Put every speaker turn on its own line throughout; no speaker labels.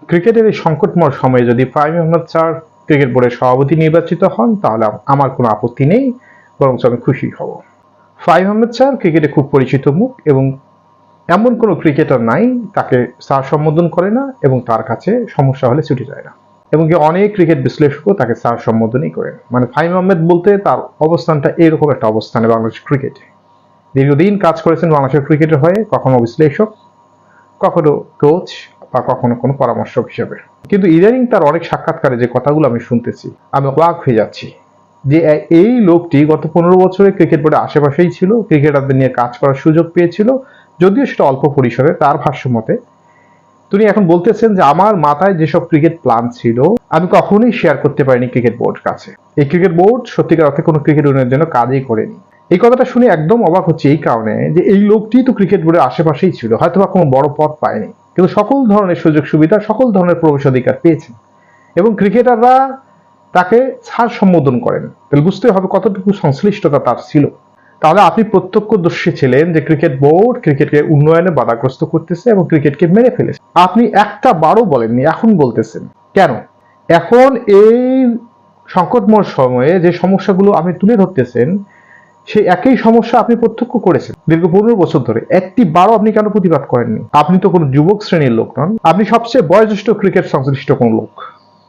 ক্রিকেটের এই সংকটময় সময়ে যদি ফাহিম আহমেদ স্যার ক্রিকেট বোর্ডের সভাপতি নির্বাচিত হন তাহলে আমার কোনো আপত্তি নেই, বরঞ্চ আমি খুশি হব। ফাহিম আহমেদ স্যার ক্রিকেটে খুব পরিচিত মুখ এবং এমন কোনো ক্রিকেটার নাই তাকে স্যার সম্বোধন করে না এবং তার কাছে সমস্যা হলে ছুটে যায় না, এবং অনেক ক্রিকেট বিশ্লেষকও তাকে স্যার সম্বোধনই করেন। মানে ফাহিম আহমেদ বলতে তার অবস্থানটা এরকম একটা অবস্থানে বাংলাদেশ ক্রিকেটে দীর্ঘদিন কাজ করেছেন বাংলাদেশের ক্রিকেটের হয়ে, কখনো বিশ্লেষক, কখনো কোচ বা কখনো কোনো পরামর্শক হিসেবে। কিন্তু ইদানিং তার অনেক সাক্ষাৎকারে যে কথাগুলো আমি শুনতেছি আমি অবাক হয়ে যাচ্ছি যে এই লোকটি গত 15 বছরে ক্রিকেট বোর্ডের আশেপাশেই ছিল, ক্রিকেটারদের নিয়ে কাজ করার সুযোগ পেয়েছিল, যদিও সেটা অল্প পরিসরে। তার ভাষ্য মতে তিনি এখন বলতেছেন যে আমার মাথায় যেসব ক্রিকেট প্ল্যান ছিল আমি কখনোই শেয়ার করতে পারিনি ক্রিকেট বোর্ড কাছে। এই ক্রিকেট বোর্ড সত্যিকার অর্থে কোনো ক্রিকেট উন্নয়নের জন্য কাজই করেনি। এই কথাটা শুনে একদম অবাক হচ্ছে এই কারণে যে এই লোকটি তো ক্রিকেট বোর্ডের আশেপাশেই ছিল, হয়তো বা কোনো বড় পদ পায়নি, কিন্তু সকল ধরনের সুযোগ সুবিধা, সকল ধরনের প্রবেশাধিকার পেয়েছেন এবং ক্রিকেটাররা তাকে স্যার সম্বোধন করেন। তাহলে বুঝতে হবে কতটুকু সংশ্লিষ্টতা তার ছিল। তাহলে আপনি প্রত্যক্ষদর্শী ছিলেন যে ক্রিকেট বোর্ড ক্রিকেটকে উন্নয়নে বাধাগ্রস্ত করতেছে এবং ক্রিকেটকে মেরে ফেলেছে। আপনি একটা বারও বলেননি, এখন বলতেছেন কেন? এখন এই সংকটময় সময়ে যে সমস্যাগুলো আপনি তুলে ধরতেছেন সেই একই সমস্যা আপনি প্রত্যক্ষ করেছেন দীর্ঘ 15 বছর ধরে, একটি বারও আপনি কেন প্রতিবাদ করেননি? আপনি তো কোনো যুবক শ্রেণীর লোক নন, আপনি সবচেয়ে বয়োজ্যেষ্ঠ ক্রিকেট সংশ্লিষ্ট কোন লোক,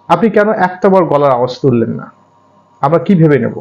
আপনি কেন একটা বার গলার আওয়াজ তুললেন না? আমরা কি ভেবে নেব?